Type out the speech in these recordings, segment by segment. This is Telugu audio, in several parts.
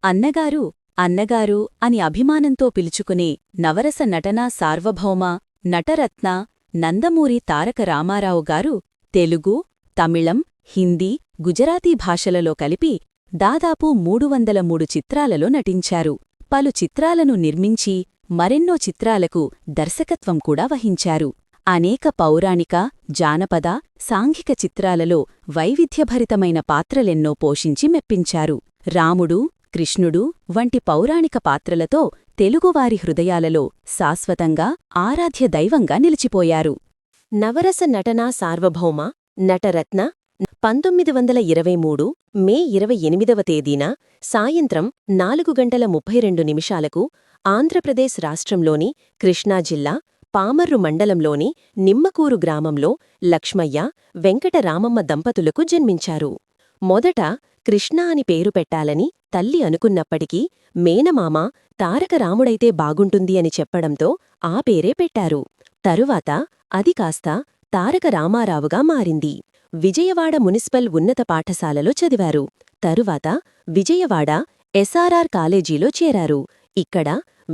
అన్నగారు అన్నగారు అని అభిమానంతో పిలుచుకునే నవరస నటనా సార్వభౌమ నటరత్న నందమూరి తారక రామారావు గారు తెలుగు, తమిళం, హిందీ, గుజరాతీ భాషలలో కలిపి దాదాపు 303 చిత్రాలలో నటించారు. పలు చిత్రాలను నిర్మించి మరెన్నో చిత్రాలకు దర్శకత్వం కూడా వహించారు. అనేక పౌరాణిక, జానపద, సాంఘిక చిత్రాలలో వైవిధ్యభరితమైన పాత్రలెన్నో పోషించి మెప్పించారు. రాముడు, కృష్ణుడు వంటి పౌరాణిక పాత్రలతో తెలుగువారి హృదయాలలో శాశ్వతంగా ఆరాధ్య దైవంగా నిలిచిపోయారు. నవరస నటనా సార్వభౌమ నటరత్న 1923 మే 28వ తేదీన సాయంత్రం 4:32 ఆంధ్రప్రదేశ్ రాష్ట్రంలోని కృష్ణా జిల్లా పామర్రు మండలంలోని నిమ్మకూరు గ్రామంలో లక్ష్మయ్య, వెంకటరామమ్మ దంపతులకు జన్మించారు. మొదట కృష్ణ అని పేరు పెట్టాలని తల్లి అనుకున్నప్పటికీ మేనమామ తారక రాముడైతే బాగుంటుంది అని చెప్పడంతో ఆ పేరే పెట్టారు. తరువాత అది కాస్త తారక రామారావుగా మారింది. విజయవాడ మునిసిపల్ ఉన్నత పాఠశాలలో చదివారు. తరువాత విజయవాడ ఎస్ఆర్ఆర్ కాలేజీలో చేరారు. ఇక్కడ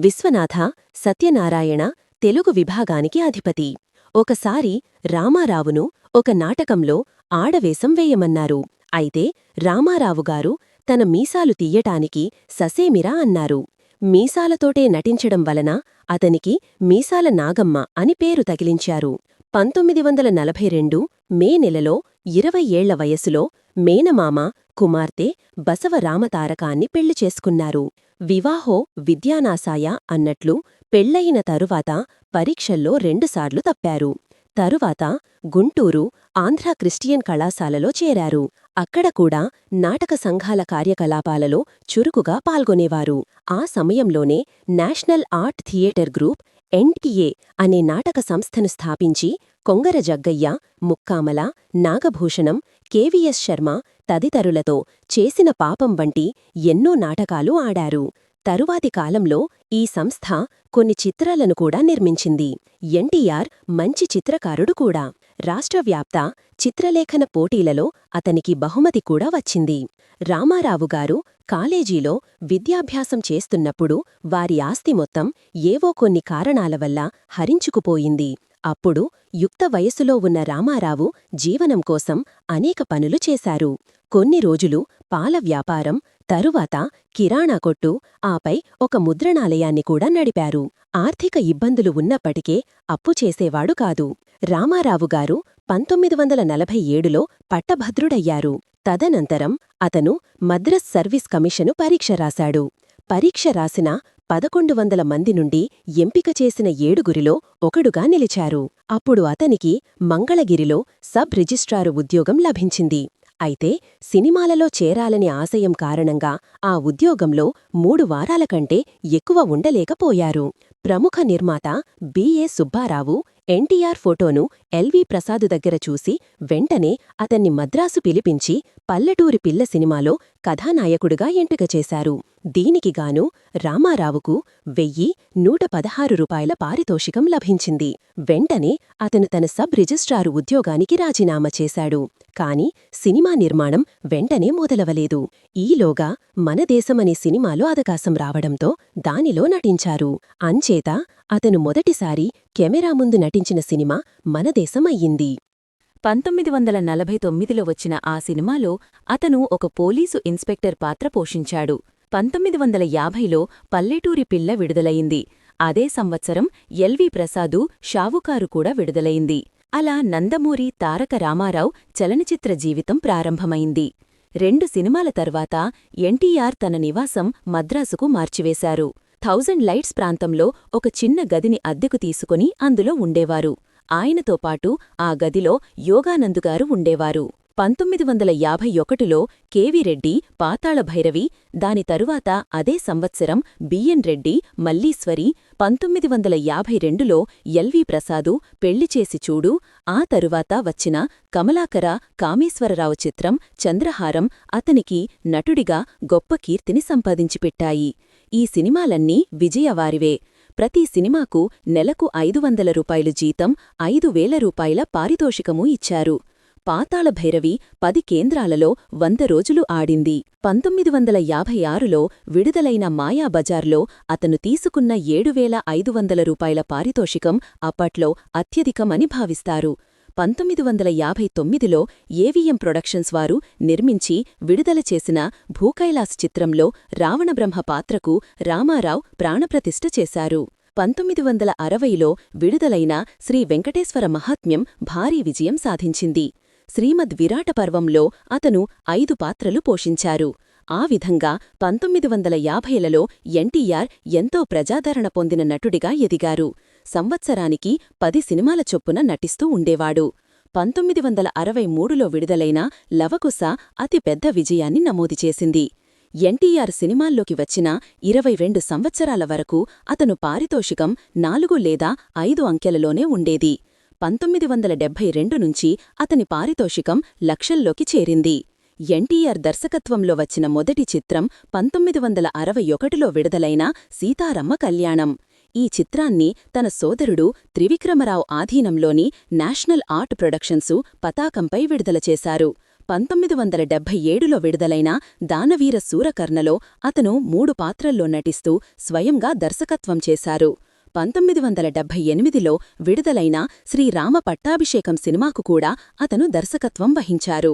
విశ్వనాథ, సత్యనారాయణ తెలుగు విభాగానికి అధిపతి. ఒకసారి రామారావును ఒక నాటకంలో ఆడవేషం వేయమన్నారు. అయితే రామారావుగారు తన మీసాలు తీయటానికి ససేమిరా అన్నారు. మీసాలతోటే నటించడం వలన అతనికి మీసాల నాగమ్మ అని పేరు తగిలించారు. 1942 మే నెలలో 20 ఏళ్ల వయసులో మేనమామ కుమార్తె బసవరామతారకాన్ని పెళ్లి చేసుకున్నారు. వివాహో విద్యానాశాయ అన్నట్లు పెళ్లయిన తరువాత పరీక్షల్లో 2 సార్లు తప్పారు. తరువాత గుంటూరు ఆంధ్ర క్రిస్టియన్ కళాశాలలో చేరారు. అక్కడ కూడా నాటక సంఘాల కార్యకలాపాలలో చురుకుగా పాల్గొనేవారు. ఆ సమయంలోనే national art theatre group NTA అనే నాటక సంస్థను స్థాపించి కొంగర జగ్గయ్య, ముక్కామల, నాగభూషణం, కెవిఎస్ శర్మ తదితరులతో చేసిన పాపం వంటి ఎన్నో నాటకాలు ఆడారు. తరువాతి కాలంలో ఈ సంస్థ కొన్ని చిత్రాలను కూడా నిర్మించింది. ఎన్టీఆర్ మంచి చిత్రకారుడు కూడా. రాష్ట్రవ్యాప్త చిత్రలేఖన పోటీలలో అతనికి బహుమతి కూడా వచ్చింది. రామారావుగారు కాలేజీలో విద్యాభ్యాసం చేస్తున్నప్పుడు వారి ఆస్తి మొత్తం ఏవో కొన్ని కారణాల వల్ల హరించుకుపోయింది. అప్పుడు యుక్త వయసులో ఉన్న రామారావు జీవనం కోసం అనేక పనులు చేశారు. కొన్ని రోజులు పాల వ్యాపారం, తరువాత కిరాణా కొట్టు, ఆపై ఒక ముద్రణాలయాన్ని కూడా నడిపారు. ఆర్థిక ఇబ్బందులు ఉన్నప్పటికే అప్పు చేసేవాడు కాదు. రామారావుగారు 1947లో పట్టభద్రుడయ్యారు. తదనంతరం అతను మద్రాస్ సర్వీస్ కమిషను పరీక్ష రాశాడు. పరీక్ష రాసిన 1100 మంది నుండి ఎంపిక చేసిన 7గురిలో ఒకడుగా నిలిచారు. అప్పుడు అతనికి మంగళగిరిలో సబ్ రిజిస్ట్రారు ఉద్యోగం లభించింది. అయితే సినిమాలలో చేరాలని ఆశయం కారణంగా ఆ ఉద్యోగంలో 3 వారాల కంటే ఎక్కువ ఉండలేకపోయారు. ప్రముఖ నిర్మాత బిఏ సుబ్బారావు ఎన్టీఆర్ ఫోటోను ఎల్వి ప్రసాదు దగ్గర చూసి వెంటనే అతన్ని మద్రాసు పిలిపించి పల్లెటూరి పిల్ల సినిమాలో కథానాయకుడిగా ఎంపిక చేశారు. దీనికిగాను రామారావుకు 1116 రూపాయల పారితోషికం లభించింది. వెంటనే అతను తన సబ్ రిజిస్ట్రారు ఉద్యోగానికి రాజీనామా చేశాడు. కాని సినిమా నిర్మాణం వెంటనే మొదలవలేదు. ఈలోగా మన దేశమనే సినిమాలో అవకాశం రావడంతో దానిలో నటించారు. అంచేత అతను మొదటిసారి కెమెరా ముందు నటించిన సినిమా మనదేశం అయ్యింది. 1949లో వచ్చిన ఆ సినిమాలో అతను ఒక పోలీసు ఇన్స్పెక్టర్ పాత్ర పోషించాడు. 1950లో పల్లెటూరి పిల్ల విడుదలయింది. అదే సంవత్సరం ఎల్వి ప్రసాదు షావుకారు కూడా విడుదలయింది. అలా నందమూరి తారక రామారావు చలనచిత్ర జీవితం ప్రారంభమైంది. 2 సినిమాల తర్వాత ఎన్టీఆర్ తన నివాసం మద్రాసుకు మార్చివేశారు. 1000 లైట్స్ ప్రాంతంలో ఒక చిన్న గదిని అద్దెకు తీసుకుని అందులో ఉండేవారు. ఆయనతో పాటు ఆ గదిలో యోగానందుగారు ఉండేవారు. 1951లో కెవి రెడ్డి పాతాళ భైరవి, దాని తరువాత అదే సంవత్సరం బిఎన్ రెడ్డి మల్లీశ్వరి, 1952లో ఎల్వి ప్రసాదు పెళ్లిచేసి చూడు, ఆ తరువాత వచ్చిన కమలాకర కామేశ్వరరావు చిత్రం చంద్రహారం అతనికి నటుడిగా గొప్ప కీర్తిని సంపాదించిపెట్టాయి. ఈ సినిమాలన్నీ విజయవారివే. ప్రతి సినిమాకు నెలకు 500 రూపాయలు జీతం, 5000 రూపాయల పారితోషికమూ ఇచ్చారు. పాతాళ భైరవి 10 కేంద్రాలలో 100 రోజులు ఆడింది. 1956లో విడుదలైన మాయాబజార్లో అతను తీసుకున్న 7,500 రూపాయల పారితోషికం అప్పట్లో అత్యధికమని భావిస్తారు. 1959లో ఏవిఎం ప్రొడక్షన్స్ వారు నిర్మించి విడుదల చేసిన భూకైలాస్ చిత్రంలో రావణబ్రహ్మ పాత్రకు రామారావు ప్రాణప్రతిష్ఠ చేశారు. 1960లో విడుదలైన శ్రీ వెంకటేశ్వర మహాత్మ్యం భారీ విజయం సాధించింది. శ్రీమద్ విరాట పర్వంలో అతను 5 పాత్రలు పోషించారు. ఆ విధంగా 1950లలో ఎన్టీఆర్ ఎంతో ప్రజాదరణ పొందిన నటుడిగా ఎదిగారు. సంవత్సరానికి 10 సినిమాల చొప్పున నటిస్తూ ఉండేవాడు. 1963లో విడుదలైన లవకుశ అతి పెద్ద విజయాన్ని నమోదు చేసింది. ఎన్టీఆర్ సినిమాల్లోకి వచ్చిన 22 సంవత్సరాల వరకు అతను పారితోషికం 4 లేదా 5 అంకెలలోనే ఉండేది. 1972 నుంచి అతని పారితోషికం లక్షల్లోకి చేరింది. ఎన్టీఆర్ దర్శకత్వంలో వచ్చిన మొదటి చిత్రం 1961లో విడుదలైన సీతారమ్మ కళ్యాణం. ఈ చిత్రాన్ని తన సోదరుడు త్రివిక్రమరావు ఆధీనంలోని నేషనల్ ఆర్ట్ ప్రొడక్షన్సు పతాకంపై విడుదల చేశారు. 1977లో విడుదలైన దానవీర సూరకర్ణలో అతను 3 పాత్రల్లో నటిస్తూ స్వయంగా దర్శకత్వం చేశారు. 1978లో విడుదలైన శ్రీరామ పట్టాభిషేకం సినిమాకు కూడా అతను దర్శకత్వం వహించారు.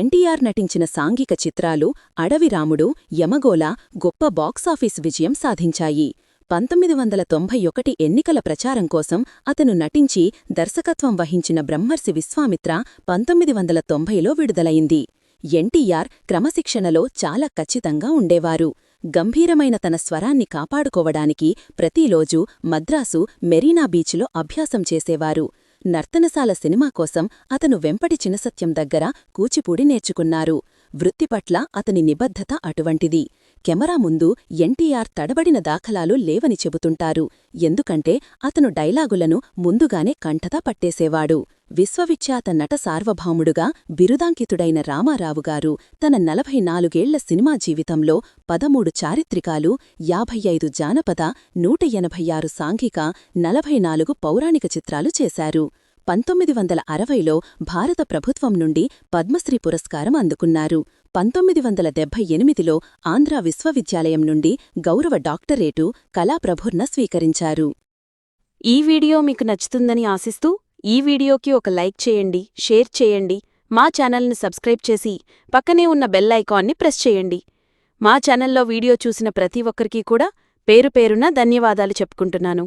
ఎన్టీఆర్ నటించిన సాంఘిక చిత్రాలు అడవిరాముడు, యమగోళ గొప్ప బాక్సాఫీసు విజయం సాధించాయి. 1991 ఎన్నికల ప్రచారం కోసం అతను నటించి దర్శకత్వం వహించిన బ్రహ్మర్షి విశ్వామిత్ర 1990లో విడుదలైంది. ఎన్టీఆర్ క్రమశిక్షణలో చాలా ఖచ్చితంగా ఉండేవారు. గంభీరమైన తన స్వరాన్ని కాపాడుకోవడానికి ప్రతిరోజూ మద్రాసు మెరీనా బీచ్లో అభ్యాసం చేసేవారు. నర్తనశాల సినిమా కోసం అతను వెంపటి చినసత్యం దగ్గర కూచిపూడి నేర్చుకున్నారు. వృత్తిపట్ల అతని నిబద్ధత అటువంటిది. కెమెరా ముందు ఎన్టీఆర్ తడబడిన దాఖలాలు లేవని చెబుతుంటారు. ఎందుకంటే అతను డైలాగులను ముందుగానే కంఠతా పట్టేసేవాడు. విశ్వవిఖ్యాత నట సార్వభౌముడుగా బిరుదాంకితుడైన రామారావుగారు తన 44ఏళ్ల సినిమా జీవితంలో 13 చారిత్రికాలు, 55 జానపద, 186 సాంఘిక, 44 పౌరాణిక చిత్రాలు చేశారు. 1960లో భారత ప్రభుత్వం నుండి పద్మశ్రీ పురస్కారం అందుకున్నారు. 1978లో ఆంధ్రా విశ్వవిద్యాలయం నుండి గౌరవ డాక్టరేటు కళాప్రభుర్న స్వీకరించారు. ఈ వీడియో మీకు నచ్చుతుందని ఆశిస్తూ ఈ వీడియోకి ఒక లైక్ చేయండి, షేర్ చేయండి, మా ఛానల్ని సబ్స్క్రైబ్ చేసి పక్కనే ఉన్న బెల్ ఐకాన్ని ప్రెస్ చేయండి. మా ఛానల్లో వీడియో చూసిన ప్రతి ఒక్కరికీ కూడా పేరుపేరున ధన్యవాదాలు చెప్పుకుంటున్నాను.